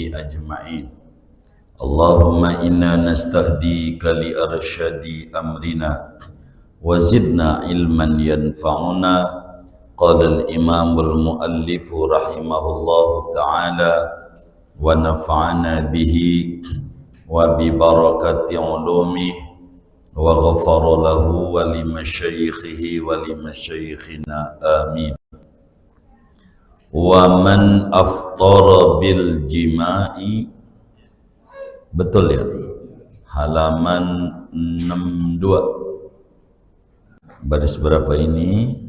أجمعين. اللهم إنا نستهديك لأرشاد أمرنا وزدنا علما ينفعنا. قال الإمام المؤلف رحمه الله تعالى ونفعنا به وببركة علومه وغفر له ولمشايخه ولمشايخنا آمين. ومن أفطر بالجماع, betul ya, halaman 62, baris berapa ini?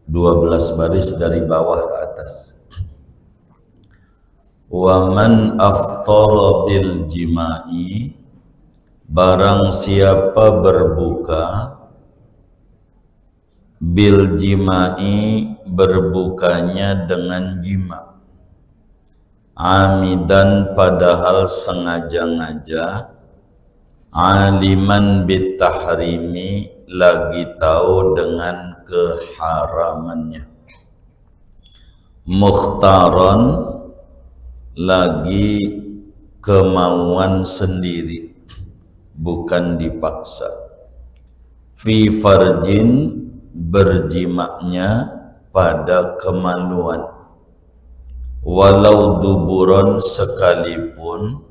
12 baris dari bawah ke atas. Wa man aftara bil jima'i, barang siapa berbuka, bil jima'i, berbukanya dengan jima, amidan, padahal sengaja-ngaja, aliman bitahrimi, lagi tahu dengan keharamannya, mukhtaran, lagi kemauan sendiri, bukan dipaksa, fi farjin, berjimaknya pada kemaluan, walau duburon, sekalipun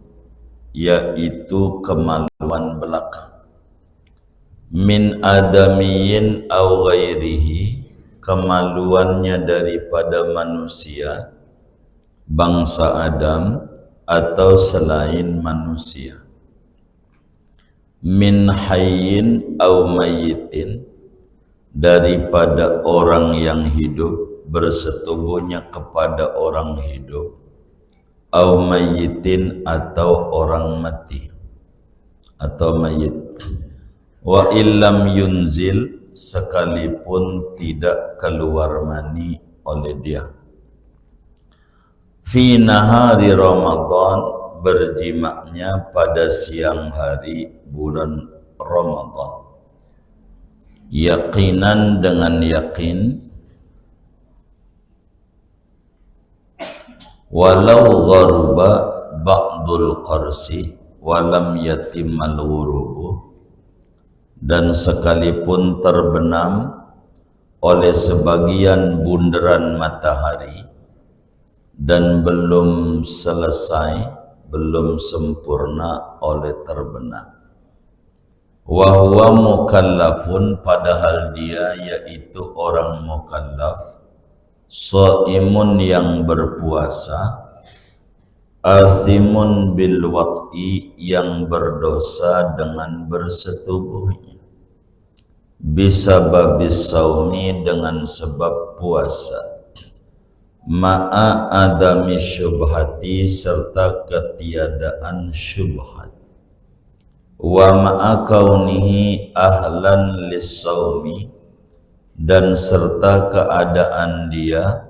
yaitu kemaluan belakang, min adamiyin aw ghairihi, kemaluannya daripada manusia, bangsa Adam atau selain manusia, min hayyin aw mayyitin, daripada orang yang hidup bersetubuhnya kepada orang hidup, aw mayyitin, atau orang mati atau mayit, wa illam yunzil, sekalipun tidak keluar mani oleh dia, fi nahari Ramadan, berjimaknya pada siang hari bulan Ramadan, yaqinan, dengan yakin, walau gharuba ba'dul qarsi walam yatimmal ghurubu, dan sekalipun terbenam oleh sebagian bundaran matahari dan belum selesai, belum sempurna oleh terbenam, wa huwa mukallafun, padahal dia yaitu orang mukallaf, shaimun, yang berpuasa, asimun bil waqi, yang berdosa dengan bersetubuhnya, bisababis saumi, dengan sebab puasa, ma'a adami syubhati, serta ketiadaan syubhat, wa ma'a kaunihi ahlan lis-saumi, dan serta keadaan dia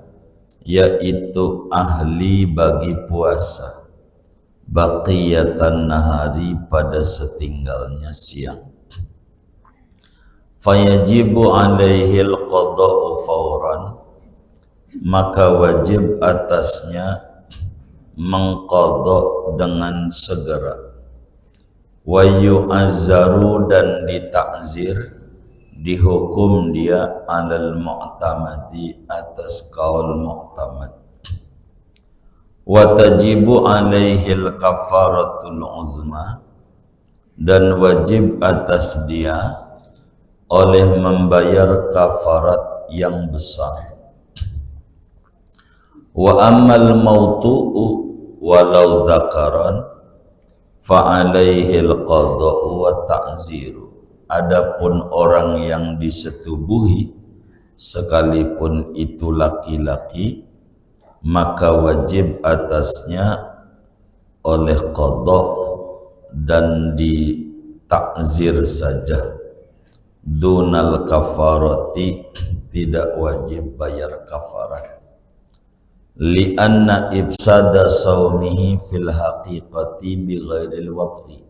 yaitu ahli bagi puasa, baqiyatan nahari, pada setinggalnya siang, fayajibu alaihi al-qada'u fawran, maka wajib atasnya mengqadha dengan segera, wa yu'azzaru, dan ditakzir, dihukum dia, alal mu'tamadi, atas kaul mu'tamad, wa tajibu alaihi al-kafaratul uzma, dan wajib atas dia oleh membayar kafarat yang besar, wa ammal mautu'u walau dzakaran fa alaihi al-qada'u wa ta'ziru, adapun orang yang disetubuhi sekalipun itu laki-laki, maka wajib atasnya oleh qada dan ditakzir saja, dunal kafarati, tidak wajib bayar kafarat, lianna ifsada saumihi fil haqiqati bighairil waqi,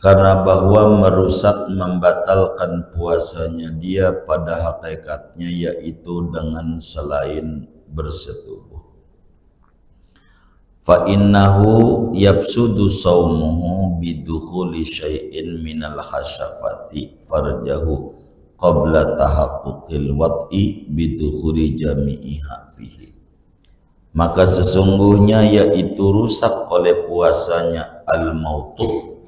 karena bahwa merusak membatalkan puasanya dia pada hakikatnya yaitu dengan selain bersetubuh. Fa innahu yabsudu saumuhu bidukhuli syai'in minal hasyafati farjahu qabla tahaqquqil wad'i bidukhuli jami'iha fihi. Maka sesungguhnya yaitu rusak oleh puasanya al-mautu,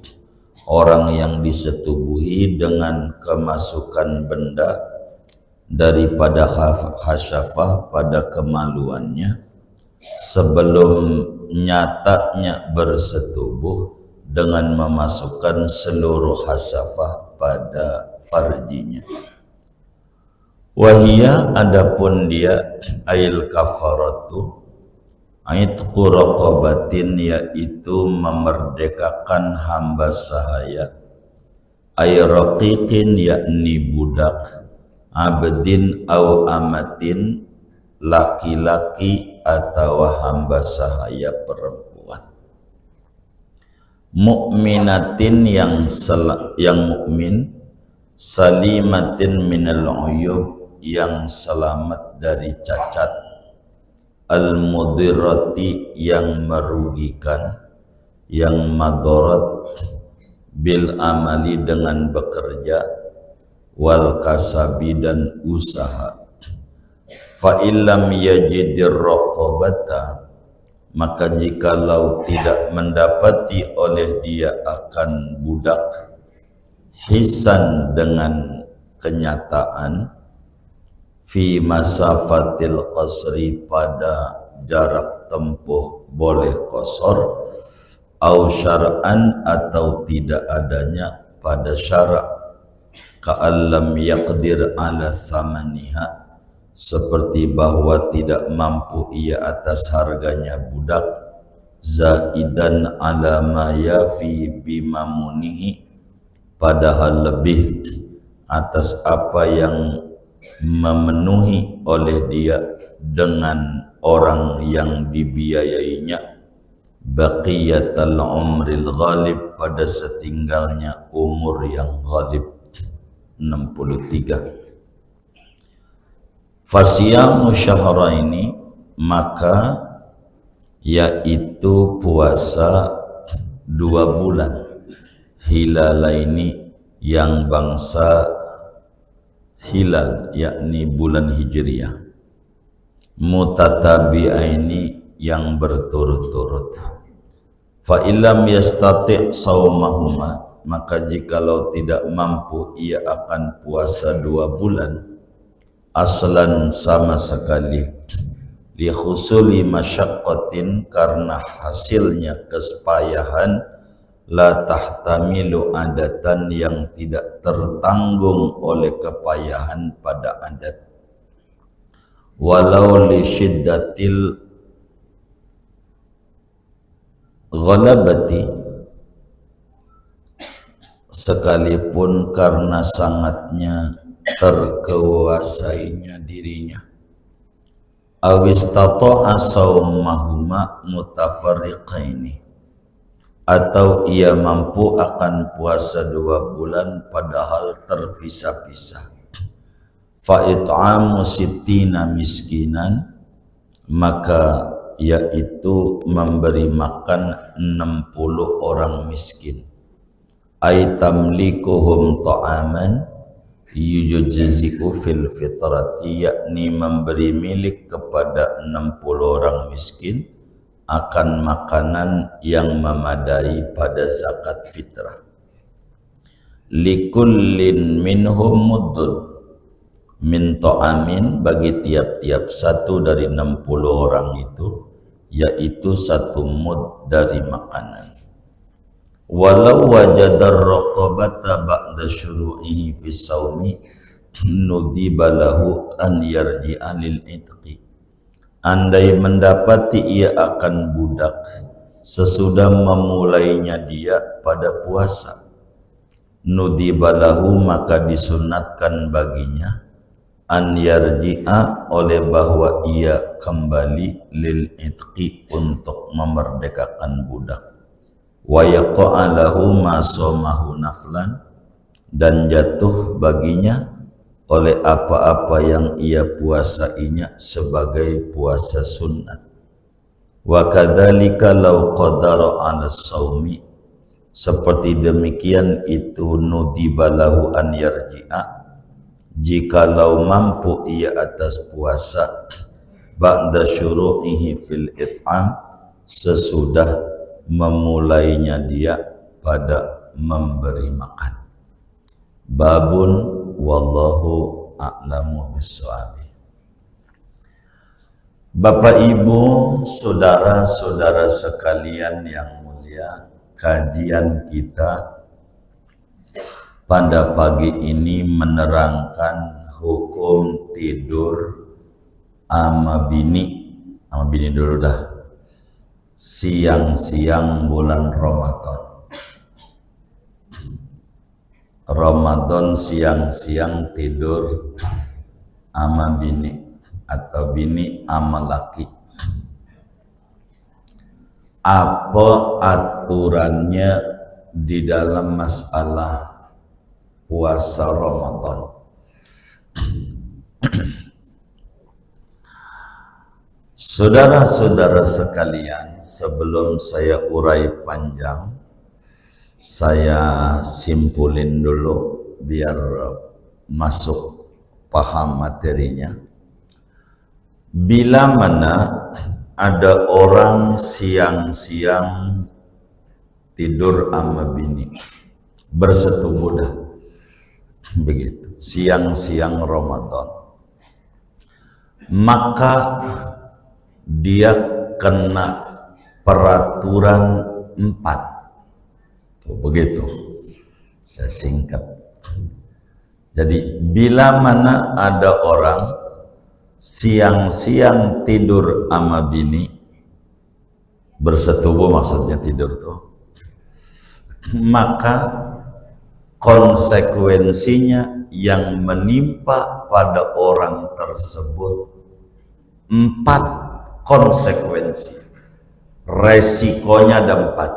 orang yang disetubuhi dengan kemasukan benda daripada hasyafah pada kemaluannya sebelum nyatanya bersetubuh dengan memasukkan seluruh hasyafah pada farjinya. Wahia adapun dia ail kafaratu aitqu raqabatin, yaitu memerdekakan hamba sahaya, ay raqiqin yakni budak, abdin au amatin laki-laki atau hamba sahaya perempuan, mukminatin yang mukmin, salimatin minal uyub yang selamat dari cacat, al-mudirrati yang merugikan, yang madarat, bil amali dengan bekerja, wal kasabi dan usaha. Fa illam yajidir raqabata, maka jikalau tidak mendapati oleh dia akan budak, hisan dengan kenyataan, fi masafatil qasri pada jarak tempuh boleh qasar, au syar'an atau tidak adanya pada syarak, ka'allam yaqdir ala samaniha, seperti bahwa tidak mampu ia atas harganya budak, zaidan ala ma yafi bimamunihi, padahal lebih atas apa yang memenuhi oleh dia dengan orang yang dibiayainya, baqiyatal umril ghalib, pada setinggalnya umur yang ghalib 63. Fasiyamu syahraini, maka yaitu puasa 2 bulan, hilalaini yang bangsa hilal yakni bulan hijriyah, mutatabi'aini yang berturut-turut. Fa illam yastati' saumahuma, maka jikalau tidak mampu ia akan puasa 2 bulan aslan sama sekali, li khusuli masyaqqatin, karena hasilnya kesepayahan, la tahtamilu adatan yang tidak tertanggung oleh kepayahan pada adat, walau li syiddatil ghalabati, sekalipun karena sangatnya terkuasainya dirinya, awistata'a saumahuma mutafarriqaini, atau ia mampu akan puasa 2 bulan padahal terpisah-pisah. Fa it'amu sittina miskinan, maka yaitu memberi makan 60 orang miskin, ay tamlikuhum ta'aman yujzi'u fil fitrati, yakni memberi milik kepada 60 orang miskin akan makanan yang memadai pada zakat fitrah. Likullin minhum muddun min ta'amin, bagi tiap-tiap satu dari 60 orang itu yaitu 1 mud dari makanan. Walau wajadar raqabata ba'da syuru'ihi fi saumi nudiba lahu an yarji'a lil itqi, andai mendapati ia akan budak sesudah memulainya dia pada puasa, nudiba lahu, maka disunatkan baginya, an yarji'a, oleh bahwa ia kembali lil itqi, untuk memerdekakan budak. wa yaqa'a lahu ma somahu naflan, dan jatuh baginya oleh apa-apa yang ia puasainya sebagai puasa sunnah. Wa kadzalika law qadara 'ala shaumi, seperti demikian itu nudiba lahu an yarji'a, jikalau mampu ia atas puasa ba'da syuru'ihi fil it'am, sesudah memulainya dia pada memberi makan. Babun wallahu a'lamu bissawab. Bapak Ibu, saudara-saudara sekalian yang mulia, kajian kita pada pagi ini menerangkan hukum tidur ama bini dulu dah, siang-siang bulan Ramadan siang-siang tidur ama bini atau bini ama laki. Apa aturannya di dalam masalah puasa Ramadan? Saudara-saudara sekalian, sebelum saya urai panjang, saya simpulin dulu biar masuk paham materinya. Bila mana ada orang siang-siang tidur sama bini, bersetubuh dah, begitu, siang-siang Ramadan, maka dia kena peraturan 4. Tuh, begitu, saya singkat. Jadi bila mana ada orang siang-siang tidur sama bini, bersetubuh maksudnya tidur tuh, maka konsekuensinya yang menimpa pada orang tersebut 4 konsekuensi. Resikonya ada 4.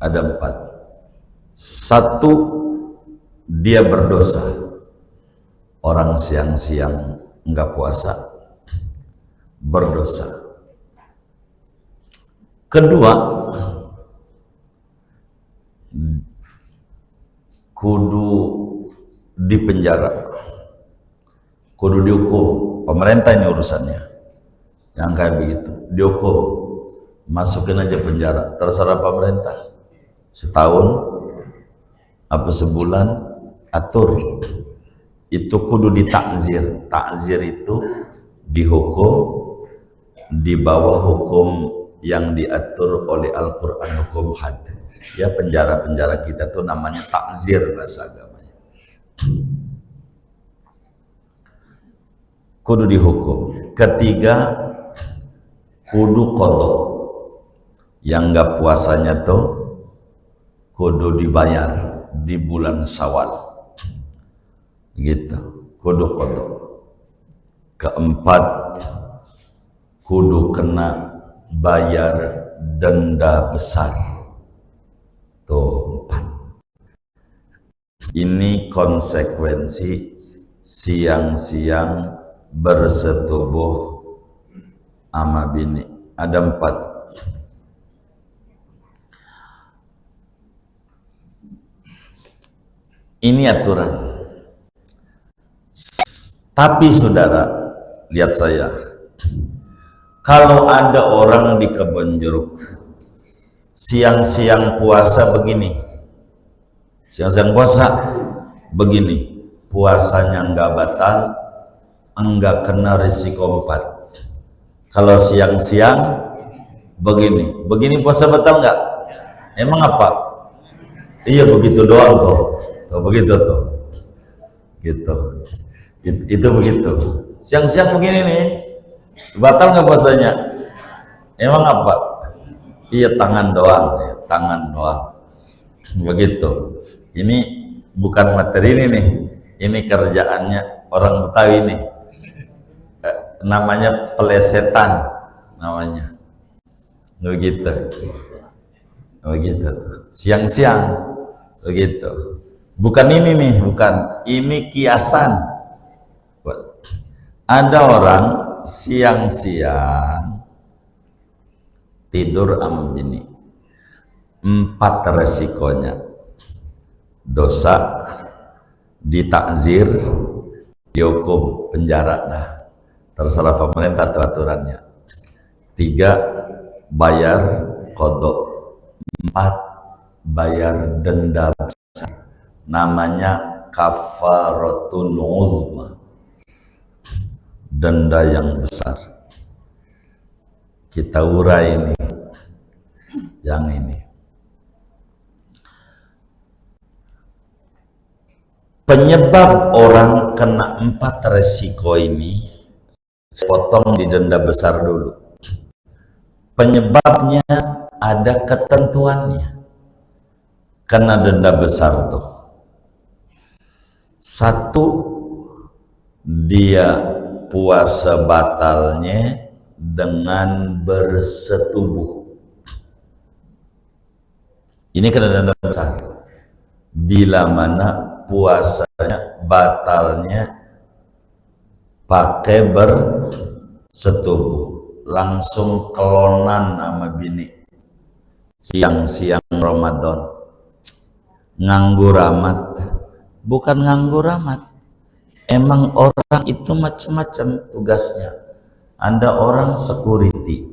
Ada 4. 1, dia berdosa. Orang siang-siang enggak puasa, berdosa. Kedua, kudu dipenjara, kudu dihukum. Pemerintah ini urusannya, yang kayak begitu dihukum, masukin aja penjara, terserah pemerintah, setahun apa sebulan, atur. Itu kudu ditakzir. Takzir itu dihukum di bawah hukum yang diatur oleh Al-Quran, hukum had. Ya, penjara-penjara kita tuh namanya takzir bahasa agamanya. Kudu dihukum. Ketiga, kudu qadha. Yang enggak puasanya tuh kudu dibayar di bulan Syawal, gitu, kudu qadha. Keempat, kudu kena bayar denda besar. Tuh 4. Ini konsekuensi siang-siang bersetubuh sama bini. Ada 4. Ini aturan. Tapi saudara, lihat saya, kalau ada orang di Kebon Jeruk siang-siang puasa begini, siang-siang puasa begini, puasanya enggak batal, enggak kena risiko 4. Kalau siang-siang begini puasa batal enggak? Emang apa? Iya, begitu doang tuh begitu tuh, gitu. Itu begitu. Siang-siang begini nih, batal nggak puasanya? Emang apa? Iya, tangan doang, tangan doang. Begitu. Ini bukan materi ini nih. Ini kerjaannya orang Betawi nih. Namanya pelesetan, namanya. begitu, begitu. Siang-siang, begitu. Bukan ini nih, bukan. Ini kiasan. Ada orang siang-siang tidur sama bini. 4 resikonya. Dosa, ditakzir, dihukum penjara dah. Terserah pemerintah atau aturannya. 3, bayar kodok. 4, bayar denda besar. Namanya kafaratul uzma. Denda yang besar. Kita urai ini. Yang ini. Penyebab orang kena 4 resiko ini, potong di denda besar dulu. Penyebabnya ada ketentuannya. Kena denda besar tuh. 1, dia puasa batalnya dengan bersetubuh. Ini kena denda besar. Bila mana puasanya batalnya pakai bersetubuh, langsung kelonan sama bini siang-siang Ramadan, nganggur amat. Bukan nganggur amat, emang orang itu macam-macam tugasnya. Ada orang security,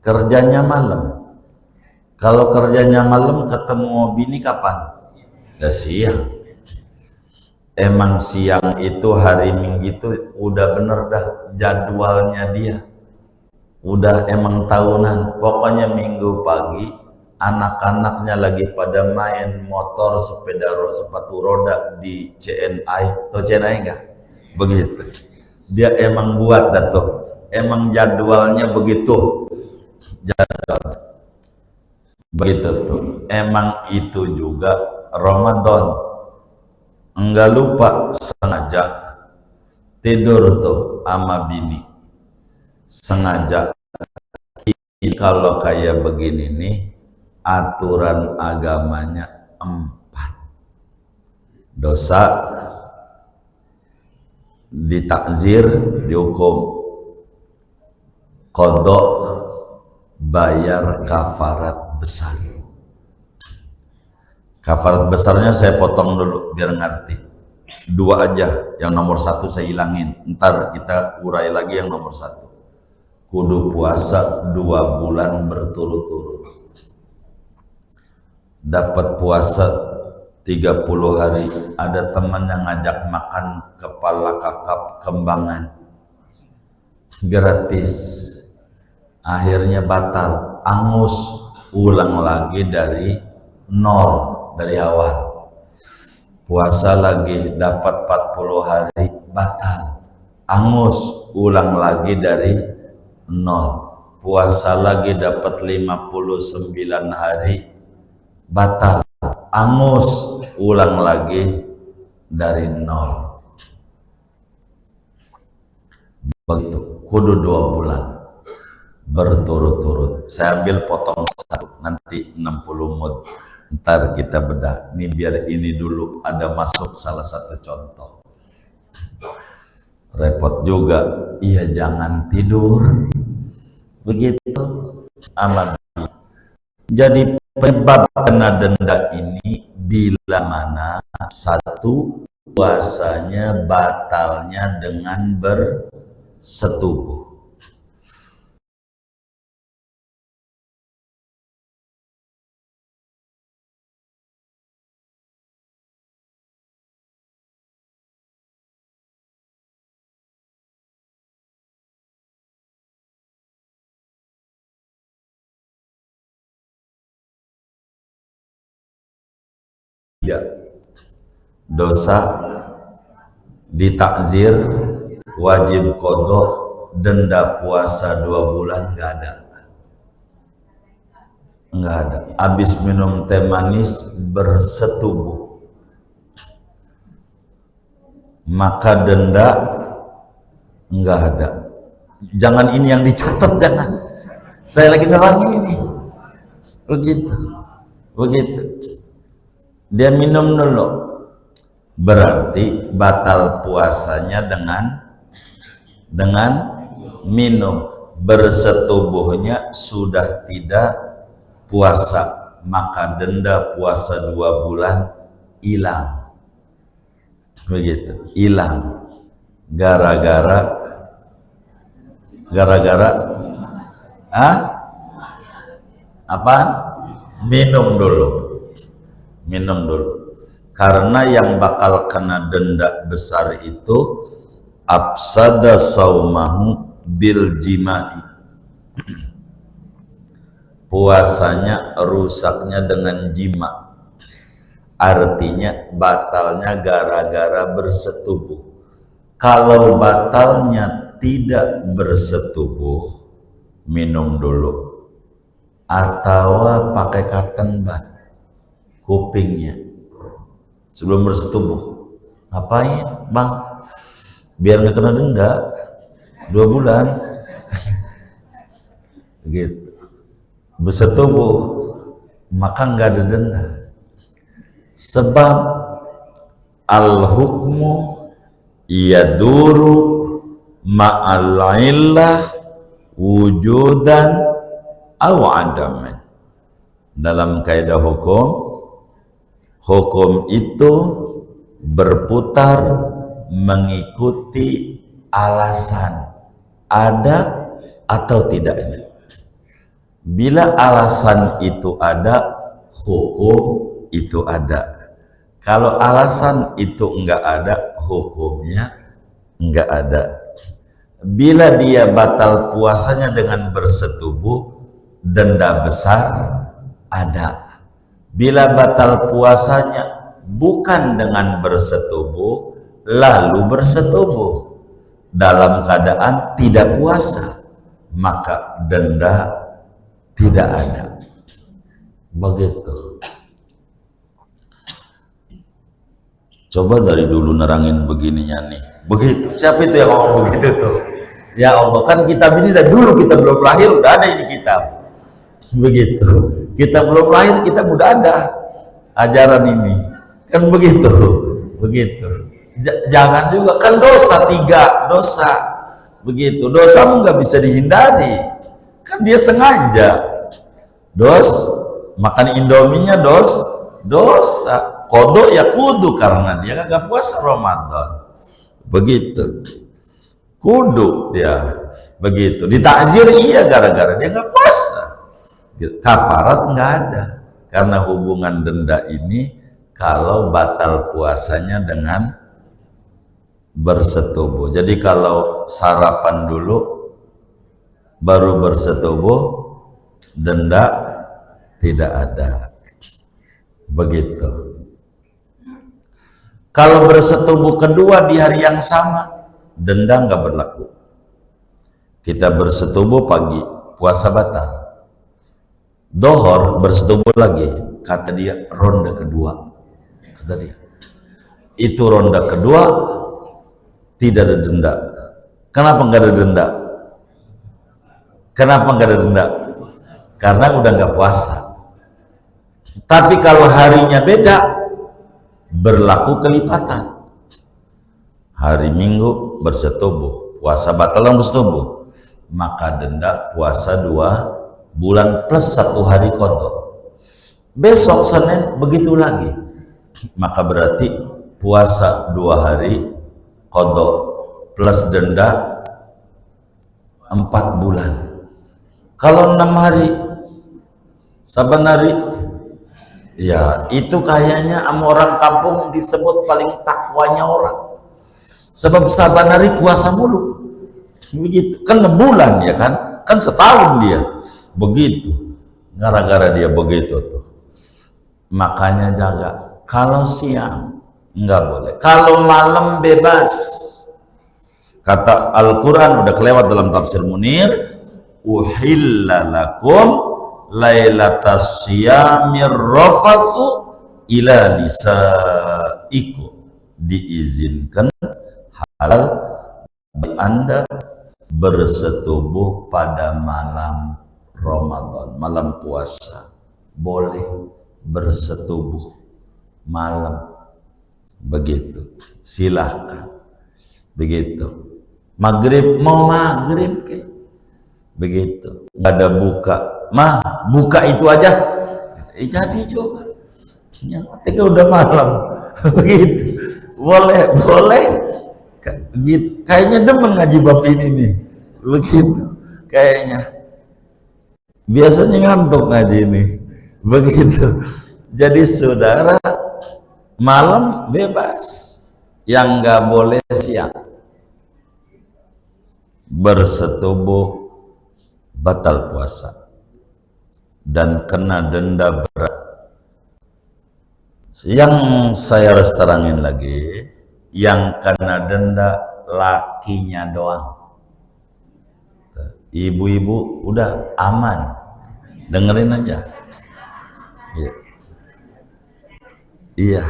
kerjanya malam. Kalau kerjanya malam ketemu bini kapan? Udah siang. Emang siang itu hari Minggu itu udah bener dah jadwalnya dia. Udah emang tahunan. Pokoknya Minggu pagi anak-anaknya lagi pada main motor, sepeda, sepatu roda di CNI. Tahu CNI enggak? Begitu. Dia emang buat dah tuh. Emang jadwalnya begitu. Jadwal. Begitu tuh. Emang itu juga Ramadan. Enggak lupa sengaja tidur tuh sama bini. Sengaja. Kalau kayak begini nih, aturan agamanya 4. Dosa, ditakzir, dihukum. Kodok, bayar kafarat besar. Kafarat besarnya saya potong dulu biar ngerti. 2 aja, yang nomor 1 saya hilangin. Ntar kita urai lagi yang nomor 1. Kudu puasa 2 bulan berturut-turut. Dapat puasa 30 hari. Ada teman yang ngajak makan kepala kakap kembangan gratis. Akhirnya batal, angus, ulang lagi dari nol. Dari awal puasa lagi, dapat 40 hari, batal, angus, ulang lagi dari nol. Puasa lagi dapat 59 hari, batal, angus, ulang lagi dari nol. Begitu, kudu 2 bulan berturut-turut. Saya ambil potong 1, nanti 60 mud. Ntar kita bedah. Ini biar ini dulu ada masuk salah satu contoh. Repot juga. Iya, jangan tidur. Begitu amat. Jadi penyebab kena denda ini bila mana 1, puasanya batalnya dengan bersetubuh. Dosa, ditakzir, wajib kodok, denda puasa 2 bulan, nggak ada. Nggak ada. Habis minum teh manis bersetubuh, maka denda nggak ada. Jangan ini yang dicatat, jangan. Saya lagi nerangin ini. Begitu. Begitu. Dia minum dulu. Berarti batal puasanya dengan minum. Bersetubuhnya sudah tidak puasa, maka denda puasa 2 bulan hilang. Begitu, hilang. Gara-gara apaan? Minum dulu. Karena yang bakal kena denda besar itu afsada saumahu bil jima'i. Puasanya rusaknya dengan jima. Artinya batalnya gara-gara bersetubuh. Kalau batalnya tidak bersetubuh, minum dulu. Atau pakai cotton bud kupingnya sebelum bersetubuh. Ngapain, Bang? Biar nggak kena denda 2 bulan. Gitu. Bersetubuh, maka nggak ada denda. Sebab al-hukmu yaduru ma'al illah wujudan aw adaman. Dalam kaidah hukum itu berputar mengikuti alasan ada atau tidaknya. Bila alasan itu ada, hukum itu ada. Kalau alasan itu enggak ada, hukumnya enggak ada. Bila dia batal puasanya dengan bersetubuh, denda besar ada. Bila batal puasanya bukan dengan bersetubuh, lalu bersetubuh dalam keadaan tidak puasa, maka denda tidak ada. Begitu. Coba dari dulu nerangin begininya nih. Begitu. Siapa itu yang ngomong begitu tuh? Ya Allah, kan kitab ini dari dulu kita belum lahir udah ada ini kitab. Begitu. Kita belum lahir kita udah ada ajaran ini. Kan begitu. Begitu. Jangan juga kan dosa 3 dosa. Begitu. Dosamu nggak bisa dihindari. Kan dia sengaja. Makan indominya dosa. Kodok ya kudu karena dia kagak puasa Ramadan. Begitu. Kudu dia. Begitu. Ditakzir iya gara-gara dia nggak puasa. Kafarat nggak ada. Karena hubungan denda ini kalau batal puasanya dengan bersetubuh. Jadi kalau sarapan dulu baru bersetubuh, denda tidak ada. Begitu. Kalau bersetubuh kedua di hari yang sama, denda nggak berlaku. Kita bersetubuh pagi, puasa batal. Dohor bersetubuh lagi, kata dia ronde kedua. Kata dia, itu ronde kedua tidak ada denda. Kenapa nggak ada denda? Kenapa nggak ada denda? Karena udah nggak puasa. Tapi kalau harinya beda, berlaku kelipatan. Hari Minggu bersetubuh, puasa batal dan bersetubuh, maka denda puasa 2 bulan plus 1 hari qadha. Besok Senin begitu lagi, maka berarti puasa 2 hari qadha plus denda 4 bulan. Kalau 6 hari saban hari, ya itu kayaknya sama orang kampung disebut paling takwanya orang. Sebab saban hari puasa mulu. Begitu. Kan 6 bulan ya kan? Kan setahun dia. Begitu. Gara-gara dia begitu tuh. Makanya jaga. Kalau siang nggak boleh. Kalau malam bebas. Kata Al-Quran udah kelewat dalam tafsir Munir. Uhilla lakum lailatas siyamir rafasu ila nisaikum. Diizinkan halal bagi Anda bersetubuh pada malam Ramadan, malam puasa, boleh bersetubuh malam, begitu, silahkan, begitu. Maghrib mau maghrib ke, begitu, nggak ada buka, mah buka itu aja, jadi juga, yang penting udah malam, begitu, boleh, boleh, gitu. Kayaknya demen ngaji bab ini nih, begitu, kayaknya. Biasanya ngantuk ngaji ini, begitu. Jadi saudara, malam bebas, yang nggak boleh siang. Bersetubuh batal puasa dan kena denda berat. Yang saya harus terangin lagi, yang kena denda lakinya doang. Ibu-ibu udah aman, dengerin aja. Iya. Iya.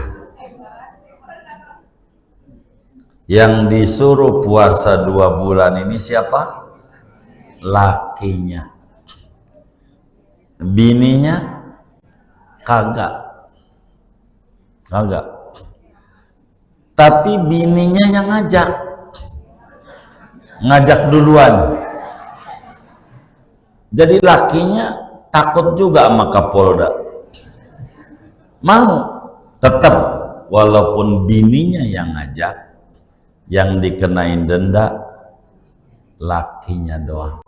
Yang disuruh puasa 2 bulan ini siapa? Lakinya. Bininya kagak. Kagak. Tapi bininya yang ngajak. Ngajak duluan. Jadi lakinya takut juga sama Kapolda. Mau tetap walaupun bininya yang ngajak, yang dikenain denda lakinya doang.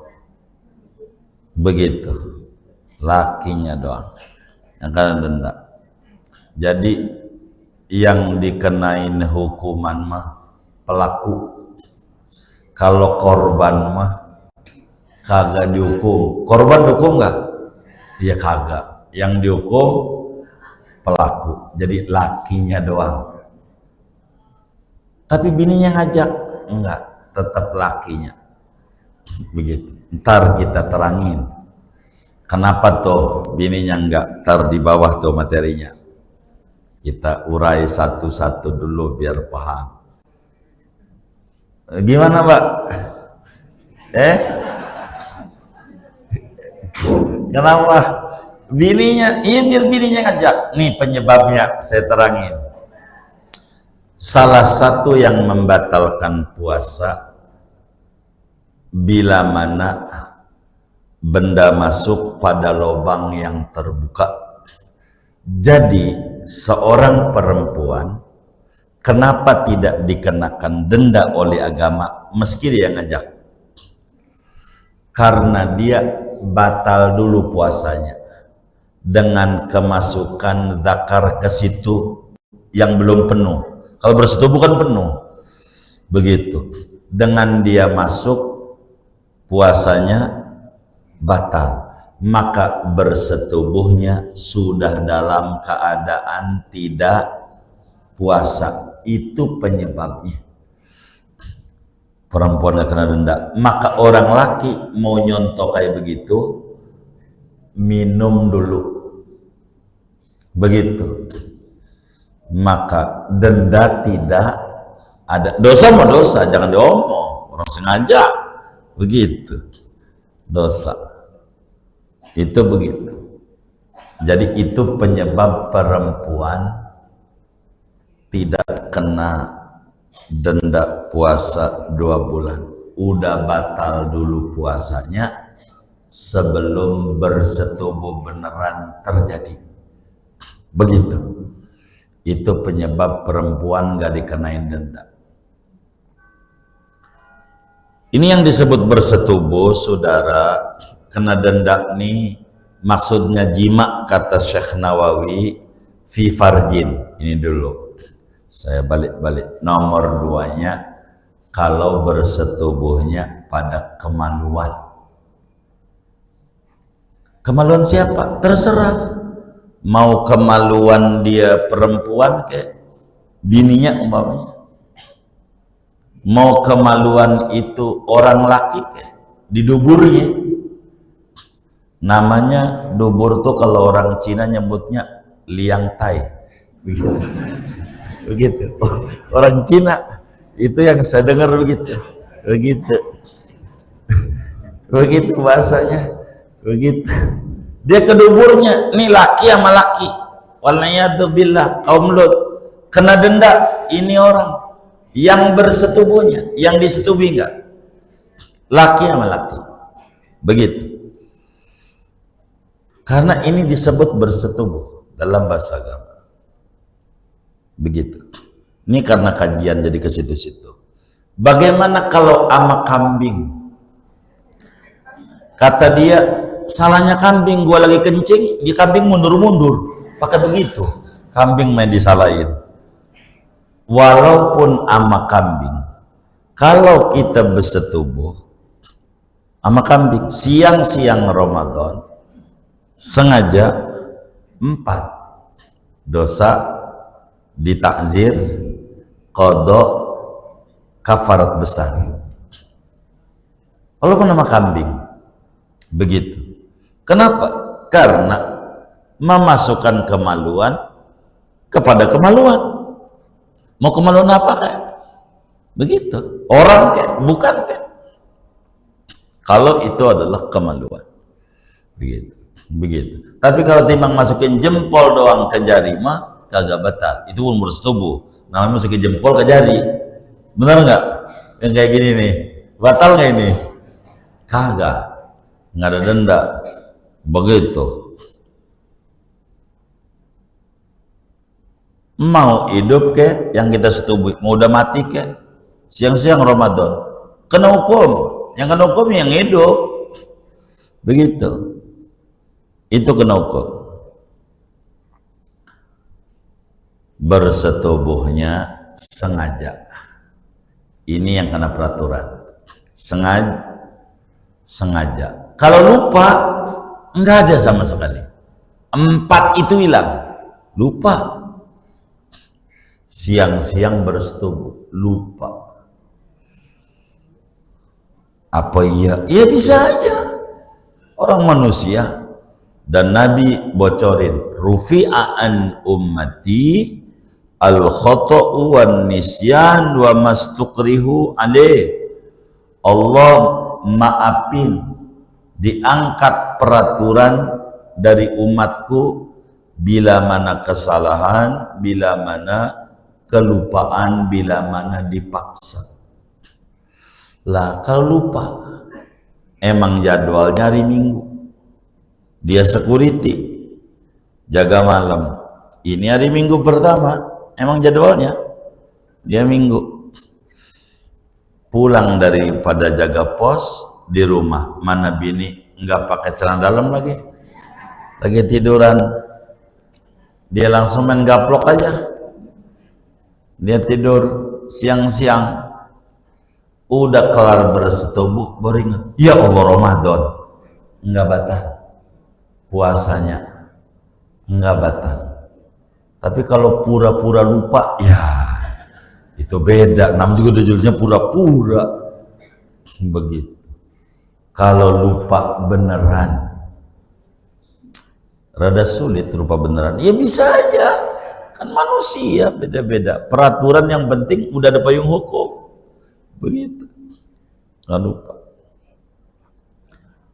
Begitu. Lakinya doang yang kena denda. Jadi yang dikenain hukuman mah pelaku. Kalau korban mah kagak dihukum. Korban dihukum nggak? Dia kagak. Yang dihukum pelaku. Jadi lakinya doang. Tapi bininya ngajak enggak, tetap lakinya. Begitu. Ntar kita terangin. Kenapa tuh bininya enggak? Ntar di bawah tuh materinya. Kita urai satu-satu dulu biar paham. Gimana, Mbak? Kenapa? Bininya, iya biar bininya ngajak. Nih penyebabnya saya terangin. Salah satu yang membatalkan puasa bila mana benda masuk pada lubang yang terbuka. Jadi seorang perempuan kenapa tidak dikenakan denda oleh agama meski dia ngajak? Karena dia batal dulu puasanya dengan kemasukan zakar ke situ yang belum penuh. Kalau bersetubuh kan penuh, begitu. Dengan dia masuk puasanya batal, maka bersetubuhnya sudah dalam keadaan tidak puasa. Itu penyebabnya. Perempuan gak kena denda. Maka orang laki mau nyontok kayak begitu, minum dulu, begitu. Maka denda tidak ada. Dosa mah dosa, jangan diomong. Orang sengaja, begitu. Dosa. Itu begitu. Jadi itu penyebab perempuan tidak kena denda puasa 2 bulan. Udah batal dulu puasanya sebelum bersetubuh beneran terjadi. Begitu. Itu penyebab perempuan gak dikenain denda. Ini yang disebut bersetubuh, saudara. Kena denda nih maksudnya jima, kata Syekh Nawawi, fi farjin. Ini dulu saya balik-balik. Nomor 2-nya kalau bersetubuhnya pada kemaluan. Kemaluan siapa? Terserah. Mau kemaluan dia perempuan ke bininya umpamanya, mau kemaluan itu orang laki ke di duburnya. Namanya dubur tuh kalau orang Cina nyebutnya liang tai, begitu. Orang Cina itu yang saya dengar begitu, begitu bahasanya. Begitu. Dia ke duburnya, nih laki sama laki. Wallahiyadubillah, kaum Lut kena denda. Ini orang yang bersetubuhnya, yang disetubui enggak? Laki sama laki. Begitu. Karena ini disebut bersetubuh dalam bahasa agama. Begitu. Ini karena kajian jadi ke situ-situ. Bagaimana kalau ama kambing? Kata dia, salahnya kambing, gua lagi kencing, di kambing mundur-mundur. Pakai begitu. Kambing main disalahin. Walaupun ama kambing, kalau kita bersetubuh ama kambing siang-siang Ramadan sengaja 4 dosa ditakzir, qadha, kafarat besar. Walaupun nama kambing begitu. Kenapa? Karena memasukkan kemaluan kepada kemaluan. Mau kemaluan apa kayak? Begitu. Orang kayak, bukan kayak. Kalau itu adalah kemaluan. Begitu. Begitu. Tapi kalau timbang masukin jempol doang ke jari mah kagak batal. Itu pun bersetubuh. Namanya masukin jempol ke jari. Benar nggak? Yang kayak gini nih. Batal nggak ini? Kagak. Nggak ada denda. Begitu. Mau hidup ke yang kita setubuh, mau udah mati ke siang-siang Ramadan kena hukum, yang kena hukum yang hidup. Begitu. Itu kena hukum. Bersetubuhnya sengaja. Ini yang kena peraturan. Sengaja. Kalau lupa, enggak ada sama sekali. 4 itu hilang. Lupa. Siang-siang bersetubuh, lupa. Apa iya? Ya bisa aja. Orang manusia. Dan Nabi bocorin, rufi'a an ummati al-khata'u wan nisyan wa mastukrihu alaih. Allah maafin, diangkat peraturan dari umatku bila mana kesalahan, bila mana kelupaan, bila mana dipaksa. Lah kalau lupa, emang jadwalnya hari Minggu, dia security, jaga malam. Ini hari Minggu pertama, emang jadwalnya dia Minggu. Pulang daripada jaga pos di rumah, mana bini nggak pakai celana dalam lagi tiduran, dia langsung main gaplok aja. Dia tidur siang-siang, udah kelar bersetubuh baru ingat, ya Allah Ramadan, nggak batal puasanya, nggak batal. Tapi kalau pura-pura lupa, ya itu beda. Namanya juga judulnya pura-pura. Begitu. Kalau lupa beneran, rada sulit lupa beneran. Ya bisa aja. Kan manusia beda-beda. Peraturan yang penting udah ada payung hukum. Begitu. Nggak lupa.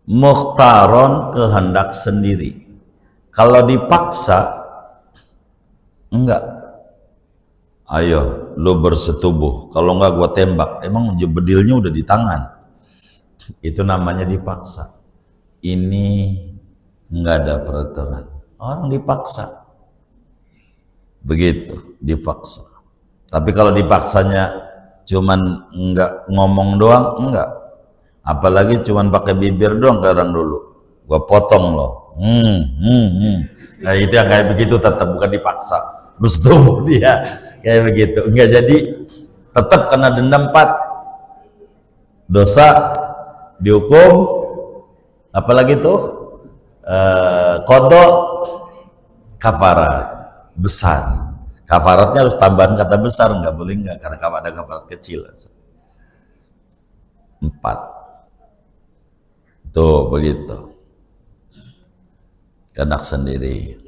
Mukhtaron, kehendak sendiri. Kalau dipaksa, enggak. Ayo, lo bersetubuh. Kalau enggak gua tembak. Emang bedilnya udah di tangan. Itu namanya dipaksa. Ini enggak ada peraturan. Orang dipaksa. Begitu, dipaksa. Tapi kalau dipaksanya cuman enggak ngomong doang, enggak. Apalagi cuman pakai bibir doang kadang dulu. Gua potong loh. Nah itu yang kayak begitu tetap bukan dipaksa. Bersetubuh dia kayak begitu. Enggak, jadi tetap kena denda 4 dosa dihukum. Apalagi tuh qadha, kafarat besar. Kafaratnya harus tambahan kata besar, nggak boleh nggak, karena kalau ada kafarat kecil. 4 tuh begitu. Kehendak sendiri.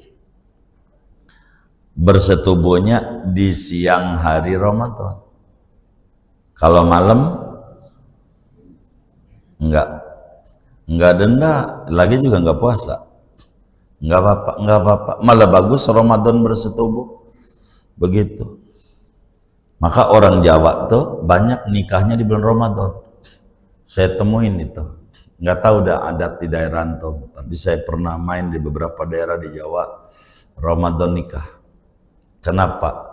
Bersetubuhnya di siang hari Ramadan. Kalau malam enggak. nggak denda, lagi juga nggak puasa, nggak apa-apa, nggak apa-apa. Malah bagus Ramadan bersetubuh, begitu. Maka orang Jawa tuh banyak nikahnya di bulan Ramadan. Saya temuin itu. Nggak tahu udah adat di daerah antum, tapi saya pernah main di beberapa daerah di Jawa, Ramadan nikah. Kenapa?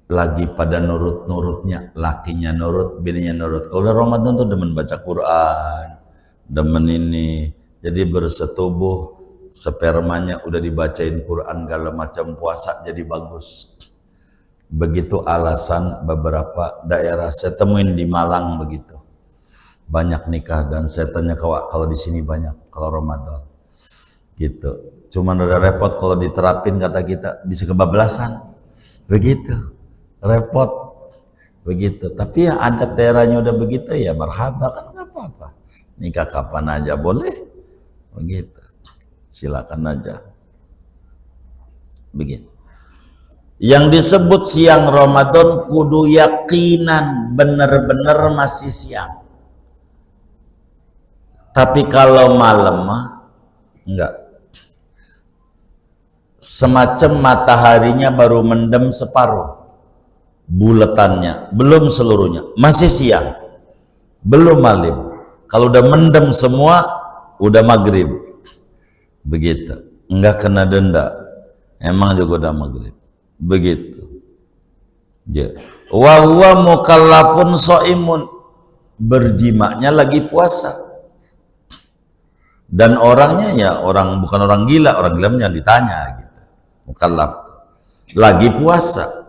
Lagi pada nurut-nurutnya, lakinya nurut, bininya nurut. Kalau udah Ramadan tuh demen baca Quran, demen ini, jadi bersetubuh, spermanya udah dibacain Quran, segala macam, puasa jadi bagus. Begitu alasan beberapa daerah. Saya temuin di Malang begitu, banyak nikah. Dan saya tanya kalau di sini banyak kalau Ramadan gitu. Cuman udah repot kalau diterapin, kata kita bisa kebablasan, begitu repot begitu. Tapi ya adat daerahnya udah begitu, ya marhaba, kan nggak apa-apa, nikah kapan aja boleh begitu, silakan aja begitu. Yang disebut siang Ramadan kudu yakinan bener-bener masih siang. Tapi kalau malam mah enggak, semacam mataharinya baru mendem separuh buletannya, belum seluruhnya, masih siang, belum malam. Kalau udah mendem semua, udah maghrib, begitu, enggak kena denda, emang juga udah maghrib, begitu. Wa huwa mukallafun shaimun, berjimaknya lagi puasa. Dan orangnya ya orang, bukan orang gila, orang gila yang ditanya gitu. Mukallaf lagi puasa.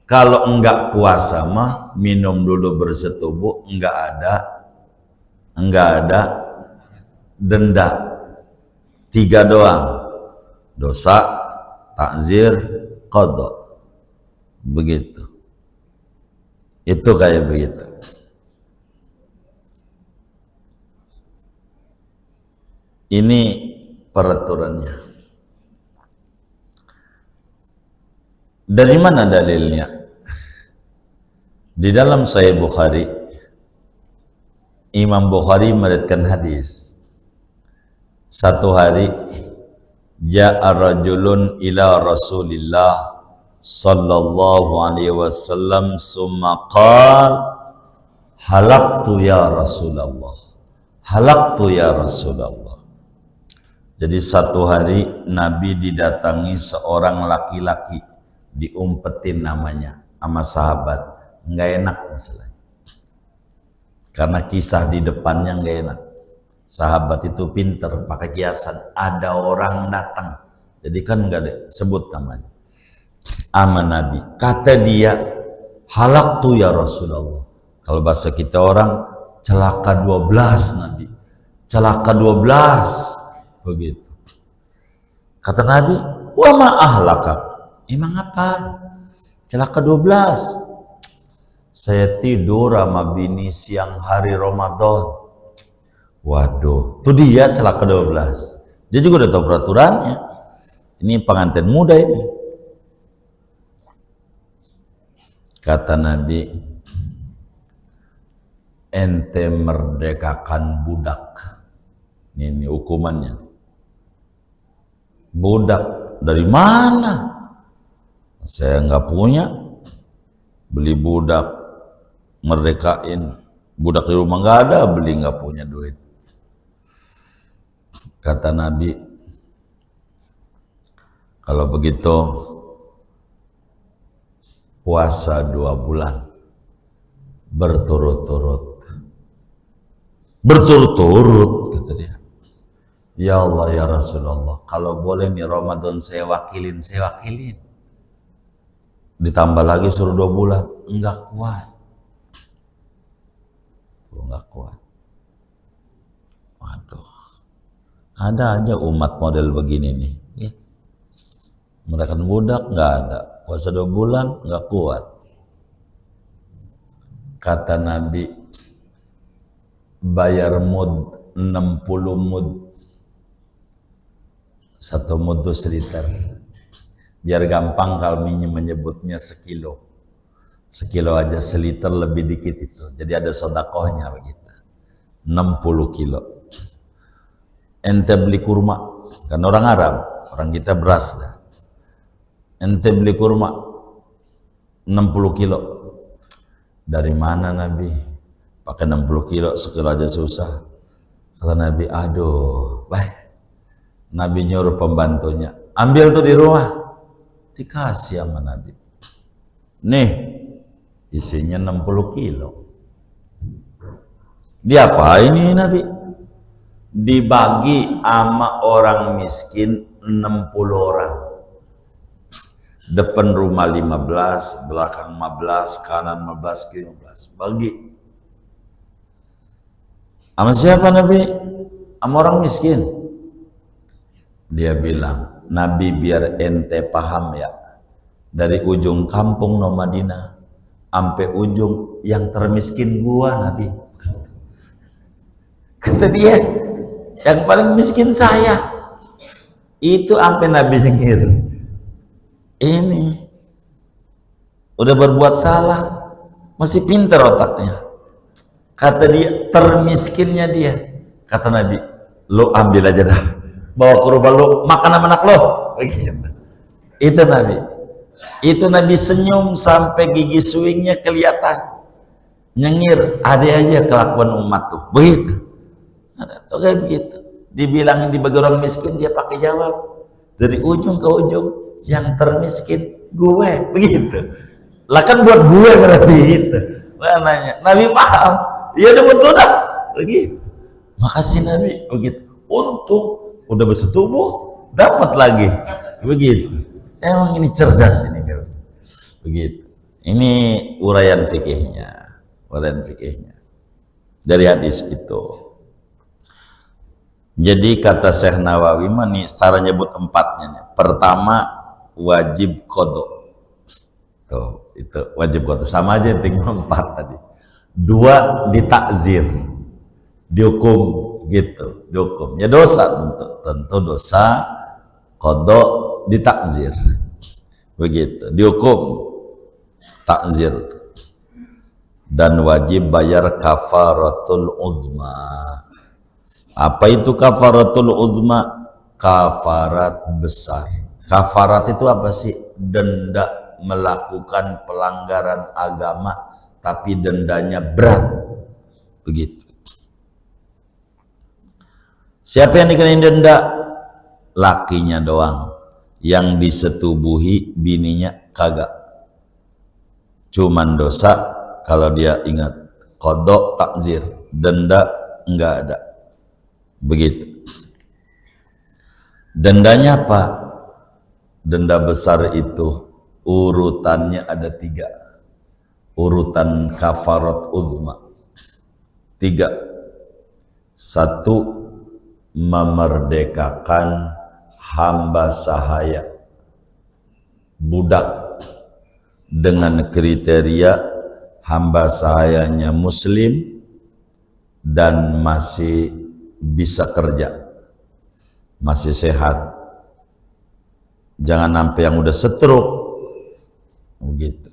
Kalau enggak puasa mah minum dulu bersetubuh, enggak ada denda. 3 doang, dosa, takzir, qadha, begitu. Itu kayak begitu. Ini peraturannya. Dari mana dalilnya? Di dalam Sahih Bukhari, Imam Bukhari meriwayatkan hadis. Satu hari ja'a rajulun ila Rasulillah sallallahu alaihi wasallam summa qala halaqtu ya Rasulullah, halaqtu ya Rasulullah. Jadi satu hari Nabi didatangi seorang laki-laki, diumpetin namanya sama sahabat, nggak enak masalahnya, karena kisah di depannya nggak enak. Sahabat itu pinter pakai kiasan, ada orang datang, jadi kan nggak sebut namanya, sama Nabi. Kata dia, halaktu ya Rasulullah. Kalau bahasa kita orang, celaka 12 Nabi, celaka 12 begitu. Kata Nabi, wa ma ahlakak, emang apa celaka 12? Saya tidur sama bini siang hari Ramadan. Waduh, tuh dia celaka 12. Dia juga udah tahu peraturannya. Ini pengantin muda ini. Kata Nabi, ente merdekakan budak. Ini hukumannya. Budak dari mana? Saya nggak punya. Beli budak, merdekain. Budak di rumah nggak ada, beli nggak punya duit. Kata Nabi, kalau begitu puasa 2 bulan berturut-turut. Berturut-turut, kata dia. Ya Allah ya Rasulullah, kalau boleh nih Ramadan saya wakilin, saya wakilin. Ditambah lagi suruh 2 bulan, enggak kuat. Tuh enggak kuat. Waduh. Ada aja umat model begini nih. Ya. Mereka budak enggak ada. Puasa 2 bulan enggak kuat. Kata Nabi, bayar mud 60 mud. 1 mud 2 liter. Biar gampang kalau menyebutnya sekilo. Sekilo aja, seliter lebih dikit itu. Jadi ada sodakohnya begitu. 60 kilo. ente beli kurma, kan orang Arab, orang kita beras dah. Ente beli kurma 60 kilo. Dari mana Nabi? Pakai 60 kilo, sekilo aja susah. Kata Nabi, aduh, baik. Nabi nyuruh pembantunya, ambil tuh di rumah. Dikasih sama Nabi. Nih, isinya 60 kilo. Diapain ini Nabi? Dibagi sama orang miskin 60 orang. Depan rumah 15, belakang 15, kanan 15, kiri 15. Bagi. Sama siapa Nabi? Sama orang miskin. Dia bilang, Nabi biar ente paham ya, dari ujung kampung no Madinah sampai ujung yang termiskin gua Nabi. Kata dia, yang paling miskin saya. Itu sampai Nabi nyengir. Ini udah berbuat salah, masih pintar otaknya. Kata dia, termiskinnya dia. Kata Nabi, lo ambil aja dah, bawa ke rumah lo, makan sama anak lo. Begitu. Itu Nabi. Itu Nabi senyum sampai gigi suingnya kelihatan. Nyengir, ada aja kelakuan umat tuh. Begitu. Ada tuh kayak begitu. Dibilangin dibagi orang miskin, dia pakai jawab. Dari ujung ke ujung, yang termiskin gue. Begitu. Lah kan buat gue berarti itu. Nanya, Nabi paham. Iya udah betul dah. Begitu. Makasih Nabi. Begitu. Untung udah bersetubuh, dapat lagi. Begitu. Emang ini cerdas ini. Begitu. Ini uraian fikihnya. Uraian fikihnya. Dari hadis itu. Jadi kata Syekh Nawawi nih, cara nyebut empatnya nih. Pertama, wajib qadha. Tuh, itu wajib qadha. Sama aja tinggal 4 tadi. 2, ditakzir. Dihukum gitu, dihukum. Ya dosa tentu dosa, qadha, ditakzir. Begitu, dihukum, takzir. Dan wajib bayar kafaratul uzma. Apa itu kafaratul uzma? Kafarat besar. Kafarat itu apa sih? Denda melakukan pelanggaran agama tapi dendanya berat. Begitu. Siapa yang dikenain denda? Lakinya doang. Yang disetubuhi bininya kagak. Cuman dosa kalau dia ingat qadha takzir, denda enggak ada. Begitu. Dendanya apa? Denda besar itu urutannya ada 3. Urutan kafarat uzma 3. 1, memerdekakan hamba sahaya, budak, dengan kriteria hamba sahayanya muslim dan masih bisa kerja, masih sehat. Jangan sampai yang udah stroke begitu,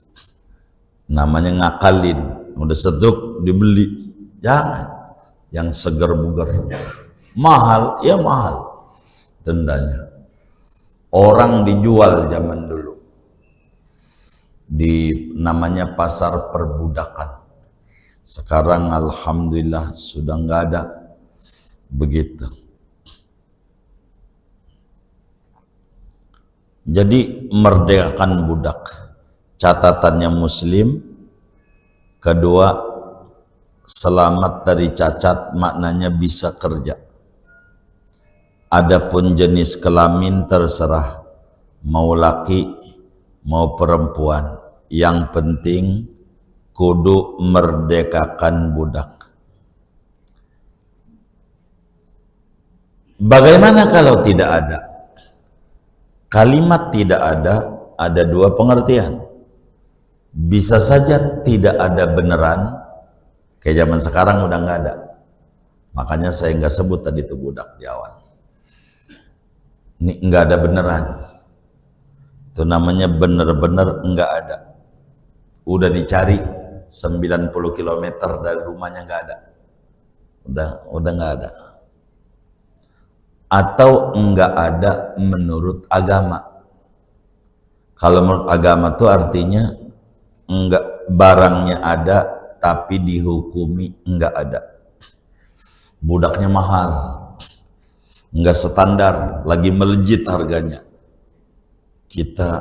namanya ngakalin, udah stroke dibeli. Jangan, yang seger buger, mahal ya mahal dendanya. Orang dijual zaman dulu di namanya pasar perbudakan. Sekarang alhamdulillah sudah nggak ada. Begitu. Jadi merdekakan budak, catatannya muslim. Kedua, selamat dari cacat, maknanya bisa kerja. Adapun jenis kelamin terserah, mau laki mau perempuan, yang penting kudu merdekakan budak. Bagaimana kalau tidak ada? Kalimat tidak ada 2 pengertian. Bisa saja tidak ada beneran, kayak zaman sekarang udah nggak ada. Makanya saya nggak sebut tadi itu budak di awal. Ini nggak ada beneran. Itu namanya bener-bener nggak ada. Udah dicari 90 km dari rumahnya nggak ada. Udah nggak ada. atau enggak ada menurut agama. Kalau menurut agama itu artinya enggak, barangnya ada tapi dihukumi enggak ada. Budaknya mahal, enggak standar, lagi melejit harganya. Kita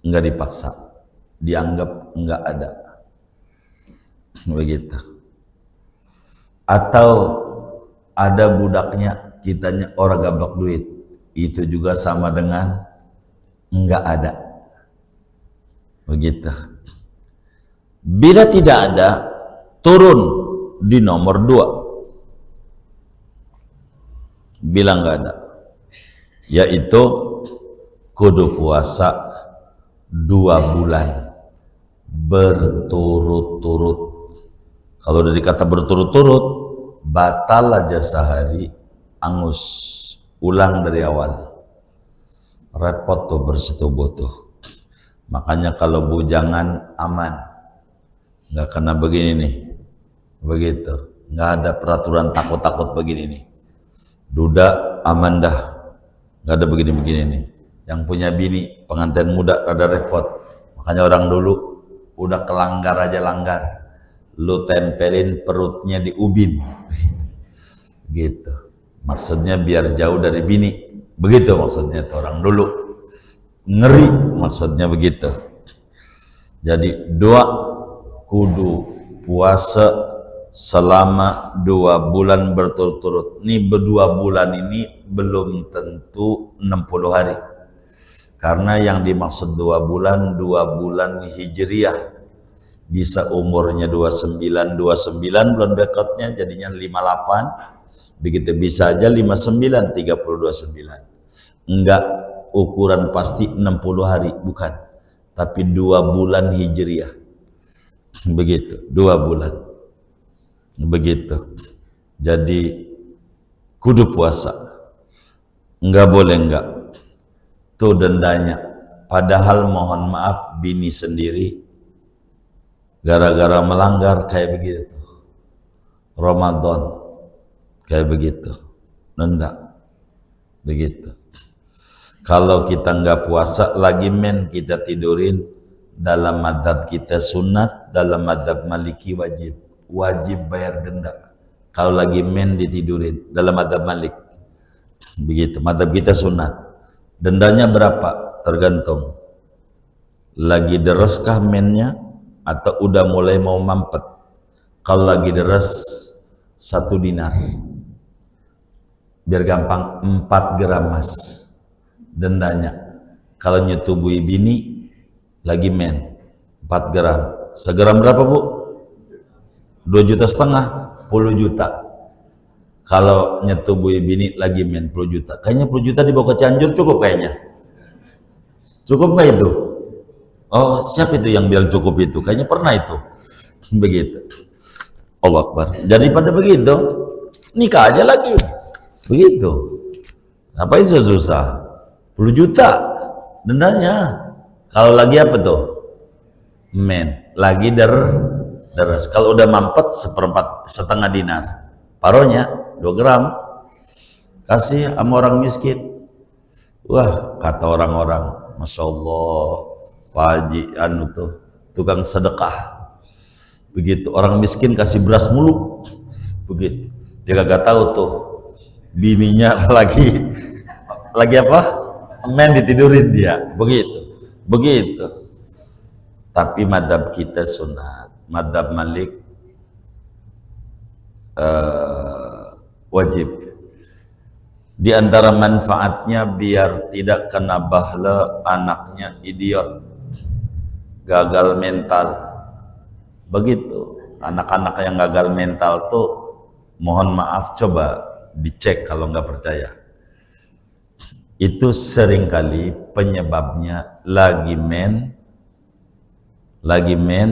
enggak dipaksa, dianggap enggak ada. Begitu. Atau ada budaknya, kitanya orang gablok duit, itu juga sama dengan enggak ada. Begitu. Bila tidak ada, turun di nomor 2. Bila enggak ada, yaitu kudu puasa 2 bulan berturut-turut. Kalau dari kata berturut-turut, batal aja sehari, angus, ulang dari awal. Repot tuh bersetubuh tuh. Makanya kalau bujangan aman, nggak kena begini nih, begitu. Nggak ada peraturan takut-takut begini nih. Duda aman dah, nggak ada begini-begini nih. Yang punya bini pengantin muda ada repot. Makanya orang dulu udah kelanggar aja langgar, lu tempelin perutnya di ubin, gitu. Maksudnya biar jauh dari bini, begitu maksudnya tuh orang dulu. Ngeri maksudnya begitu. Jadi 2 kudu puasa selama 2 bulan berturut-turut. Nih 2 bulan ini belum tentu 60 hari. Karena yang dimaksud 2 bulan hijriyah. Bisa umurnya 29 bulan berikutnya jadinya 58. Begitu bisa aja 59 30 29. Enggak ukuran pasti 60 hari, bukan. Tapi 2 bulan hijriyah. Begitu, 2 bulan. Begitu. Jadi kudu puasa. Enggak boleh enggak. Tuh dendanya. Padahal mohon maaf bini sendiri gara-gara melanggar kayak begitu. Ramadan kayak begitu. Denda. Begitu. Kalau kita enggak puasa lagi men kita tidurin, dalam madhab kita sunat, dalam madhab maliki wajib bayar denda. Kalau lagi men ditidurin dalam madhab malik, begitu. Madhab kita sunat. Dendanya berapa? Tergantung. Lagi dereskah mennya atau udah mulai mau mampet? Kalau lagi deres 1 dinar. Biar gampang 4 gram emas dendanya. Kalau nyetubui bini lagi men 4 gram. Segram berapa bu? 2,5 juta, 10 juta. Kalau nyetubui bini lagi men 10 juta. Kayaknya 10 juta dibawa ke Cianjur cukup kayaknya. Cukup nggak itu? Oh, siapa itu yang bilang cukup itu? Kayaknya pernah itu. Begitu. Allah Akbar. Daripada begitu, nikah aja lagi. Begitu. Apa itu susah? 10 juta dendanya. Kalau lagi apa tuh? Men. Lagi deres. Kalau udah mampet 1/4, setengah dinar. Paronya 2 gram. Kasih sama orang miskin. Wah, kata orang-orang, Masya Allah, Pak Haji anu tuh tukang sedekah. Begitu. Orang miskin kasih beras mulu. Begitu. Dia kagak tahu tuh bininya lagi apa? Men ditidurin dia. Begitu. Tapi madhab kita sunat. Madhab Malik wajib. Di antara manfaatnya biar tidak kena bahla anaknya idiot, gagal mental. Begitu. Anak-anak yang gagal mental tuh mohon maaf, coba dicek kalau nggak percaya. Itu seringkali penyebabnya lagi men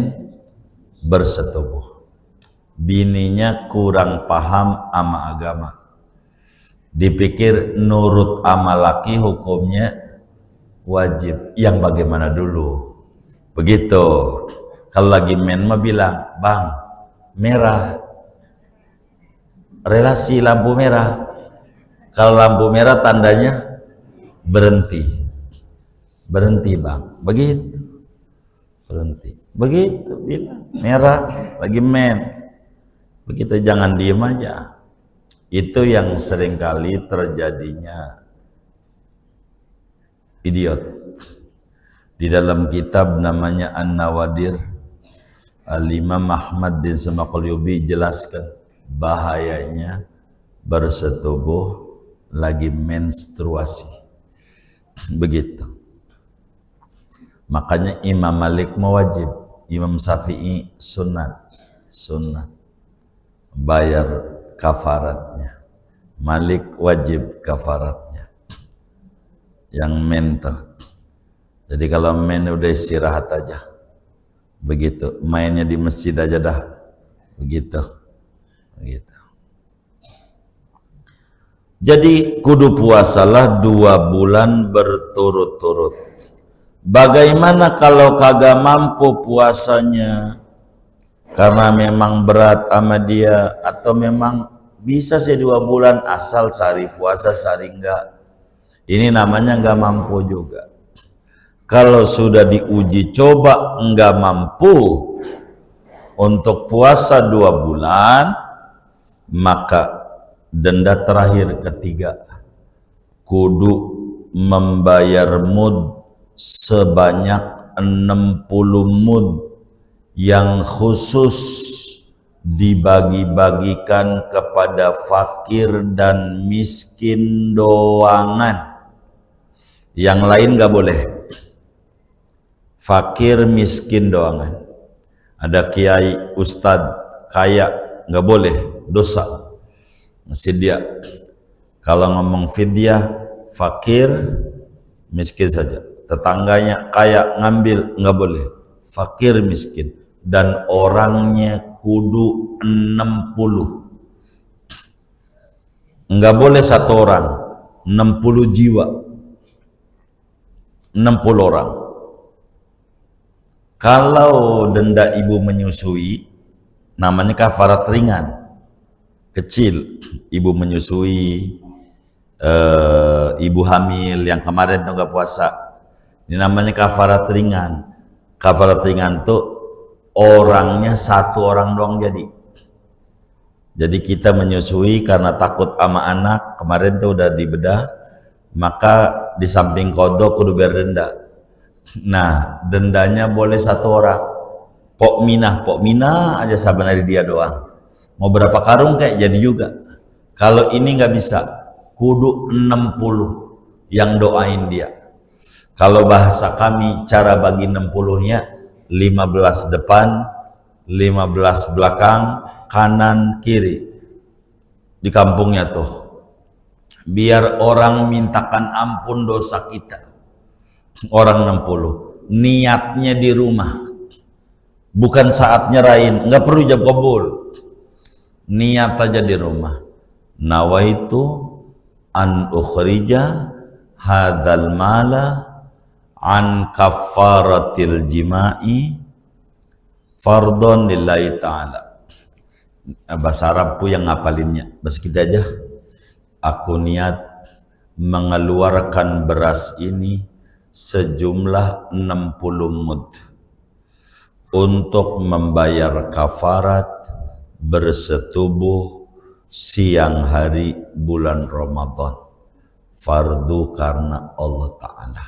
bersetubuh. Bininya kurang paham sama agama. Dipikir nurut sama laki hukumnya wajib. Yang bagaimana dulu? Begitu. Kalau lagi men mah bilang, bang, merah. Relasi lampu merah. Kalau lampu merah tandanya berhenti. Berhenti bang, begitu. Berhenti. Begitu bilang, merah lagi begitu, jangan diem aja. Itu yang seringkali terjadinya idiot. Di dalam kitab namanya An-Nawadir, Al-Imam Ahmad bin Samaqalyubi jelaskan bahayanya bersetubuh lagi menstruasi. Begitu. Makanya Imam Malik mewajib, Imam Syafi'i sunat, bayar kafaratnya. Malik wajib kafaratnya. Yang tuh. Jadi kalau udah istirahat aja. Begitu, mainnya di masjid aja dah. Begitu. Jadi kudu puasalah 2 bulan berturut-turut. Bagaimana kalau kagak mampu puasanya? Karena memang berat sama dia, atau memang bisa sih 2 bulan asal sehari puasa sehari enggak. Ini namanya enggak mampu juga. Kalau sudah diuji coba enggak mampu untuk puasa 2 bulan, maka denda terakhir ketiga, kudu membayar mud sebanyak 60 mud yang khusus dibagi-bagikan kepada fakir dan miskin doangan. Yang lain nggak boleh. Fakir miskin doangan. Ada kiai, ustadz, kaya, nggak boleh, dosa. Mesti dia. Kalau ngomong fidyah, fakir, miskin saja. Tetangganya kaya ngambil, nggak boleh. Fakir miskin. Dan orangnya kudu 60. Nggak boleh 1 orang, 60 jiwa. 60 orang. Kalau denda ibu menyusui, namanya kafarat ringan, kecil. Ibu menyusui, ibu hamil yang kemarin tuh nggak puasa, ini namanya kafarat ringan. Kafarat ringan tuh orangnya 1 orang doang jadi. Jadi kita menyusui karena takut sama anak, kemarin tuh udah dibedah, maka di samping kodok kudu bayar denda. Nah, dendanya boleh 1 orang. Pok minah aja saban hari dia doang. Mau berapa karung kayak jadi juga. Kalau ini nggak bisa, kudu 60 yang doain dia. Kalau bahasa kami, cara bagi 60-nya 15 depan, 15 belakang, kanan kiri. Di kampungnya tuh. Biar orang mintakan ampun dosa kita. Orang 60. Niatnya di rumah. Bukan saat nyerahin, nggak perlu ijab kabul. Niat aja di rumah. Nawaitu an ukhrija hadzal mala an kafaratil jima'i fardhon lillahi ta'ala. Bahasa Arab yang ngapalinnya. Bahasa kita aja. Aku niat mengeluarkan beras ini sejumlah 60 mud untuk membayar kafarat bersetubuh siang hari bulan Ramadan, fardu karena Allah Ta'ala.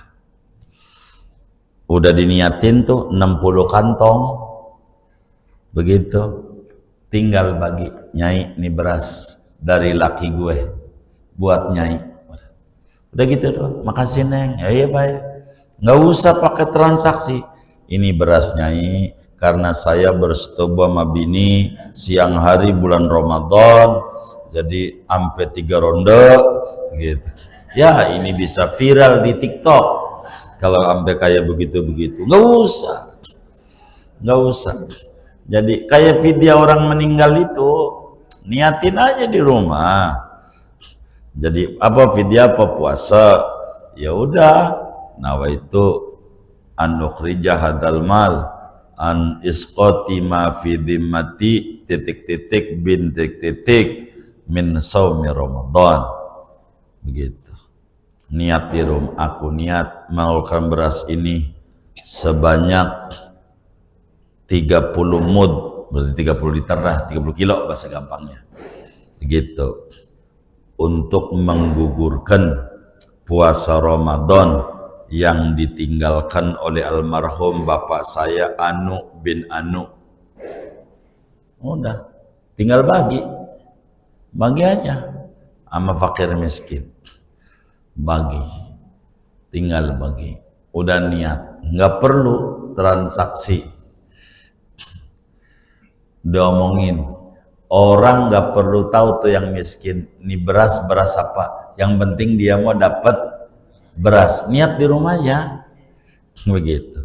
Udah diniatin tuh 60 kantong, begitu, tinggal bagi nyai ini beras dari laki gue buat nyai. Udah gitu doang. Makasih neng. Ya baik. Nggak usah pakai transaksi. Ini beras nyai karena saya bersetubuh sama bini siang hari bulan Ramadan, jadi sampai 3 ronde gitu. Ya ini bisa viral di TikTok kalau sampai kayak begitu-begitu. Nggak usah. Jadi kayak video orang meninggal itu, niatin aja di rumah. Jadi apa video apa puasa, ya udah, nawaitu an ukhrija hadzal mal an isqati ma fi dhimmati titik-titik bin titik-titik min shaumi Ramadan. begitu. Niat di rumah, aku niat mengeluarkan beras ini sebanyak 30 mud, berarti 30 liter lah, 30 kilo bahasa gampangnya, begitu, untuk menggugurkan puasa Ramadan yang ditinggalkan oleh almarhum bapak saya Anu bin Anu. Udah, tinggal bagi aja sama fakir miskin, bagi, tinggal bagi, udah niat, nggak perlu transaksi, diomongin, orang nggak perlu tahu tuh yang miskin, ini beras apa, yang penting dia mau dapat beras, niat di rumahnya, begitu,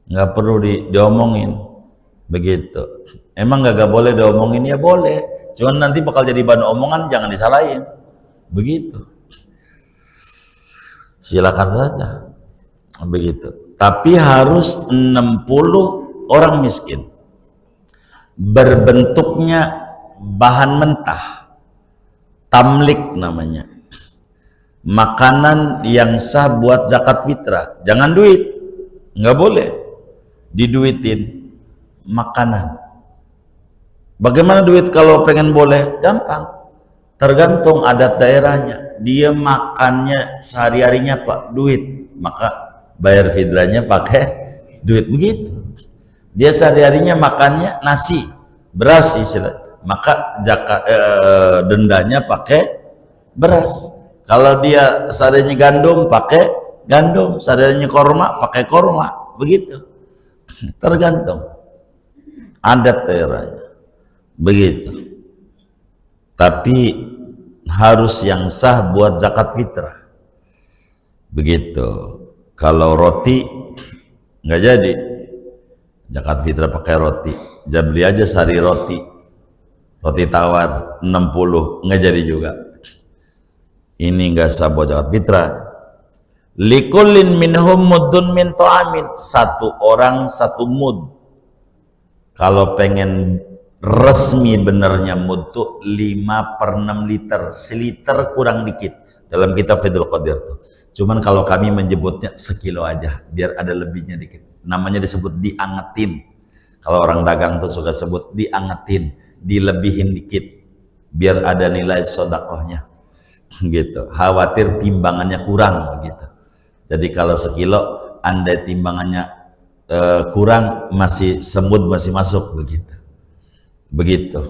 nggak perlu diomongin, begitu. Emang nggak boleh diomongin? Ya boleh, cuman nanti bakal jadi bahan omongan, jangan disalahin, begitu. Silakan saja, begitu. Tapi harus 60 orang miskin, berbentuknya bahan mentah, tamlik namanya, makanan yang sah buat zakat fitrah. Jangan duit, nggak boleh diduitin, makanan. Bagaimana duit kalau pengen boleh? Gampang, tergantung adat daerahnya. Dia makannya sehari-harinya Pak duit, maka bayar fitrahnya pakai duit, begitu. Dia sehari-harinya makannya nasi, beras istilah, maka dendanya pakai beras. Kalau dia seharinya gandum pakai gandum, seharinya korma pakai korma, begitu. Tergantung adat daerahnya, begitu. Tapi harus yang sah buat zakat fitrah, begitu. Kalau roti nggak jadi zakat fitrah pakai roti, jadi beli aja sehari roti tawar 60, nggak jadi juga, ini nggak sah buat zakat fitrah. Likullin minhum muddun min ta'amin, satu orang satu mud. Kalau pengen resmi benernya mud tuh 5/6 liter, seliter kurang dikit dalam kitab Fathul Qadir tuh. Cuman kalau kami menyebutnya sekilo aja biar ada lebihnya dikit, namanya disebut diangetin. Kalau orang dagang tuh suka sebut diangetin, dilebihin dikit biar ada nilai sodakohnya, gitu. Khawatir timbangannya kurang, begitu. Jadi kalau sekilo andai timbangannya kurang, masih semut masih masuk, begitu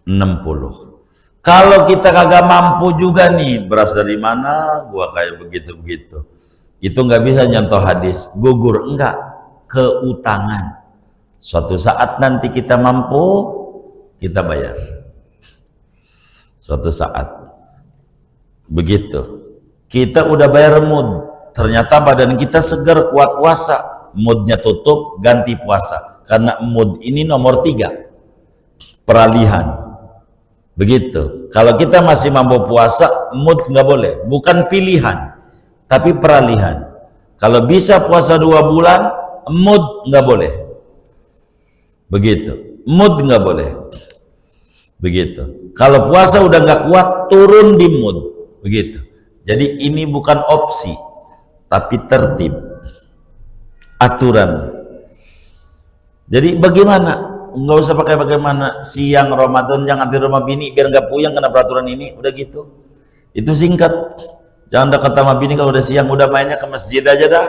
60. Kalau kita kagak mampu juga nih, beras dari mana gua kayak begitu, itu nggak bisa nyontoh hadis gugur, enggak, keutangan. Suatu saat nanti kita mampu, kita bayar suatu saat, begitu. Kita udah bayar mud, ternyata badan kita segar kuat puasa, mudnya tutup, ganti puasa, karena mud ini nomor 3, peralihan, begitu. Kalau kita masih mampu puasa, mud nggak boleh, bukan pilihan tapi peralihan. Kalau bisa puasa 2 bulan, mud nggak boleh, begitu. Mud nggak boleh, begitu. Kalau puasa udah nggak kuat, turun di mud, begitu. Jadi ini bukan opsi tapi tertib, aturan. Jadi bagaimana? Nggak usah pakai bagaimana, siang Ramadan jangan di rumah bini biar nggak puyeng kena peraturan ini, udah gitu. Itu singkat, jangan dekat sama bini kalau udah siang, udah mainnya ke masjid aja dah,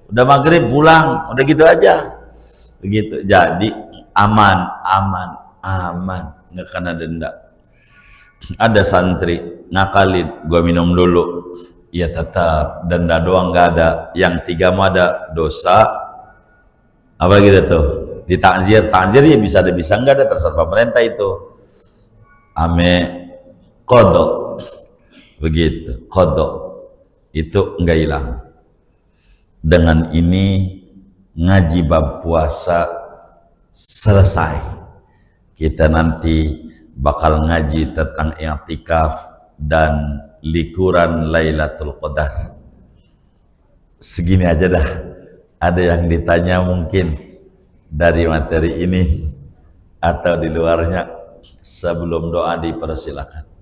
udah maghrib pulang, udah gitu aja, begitu. Jadi aman, nggak kena denda. Ada santri ngakalin, gua minum dulu, ya tetap denda doang nggak ada, yang 3 mah ada dosa apa gitu tuh, di takzir ya bisa ada, bisa enggak ada, terserah pemerintah itu. Ame kodok, begitu, kodok itu enggak hilang. Dengan ini ngaji bab puasa selesai. Kita nanti bakal ngaji tentang i'tikaf dan likuran Lailatul Qadar. Segini aja dah. Ada yang ditanya mungkin dari materi ini atau di luarnya? Sebelum doa dipersilakan.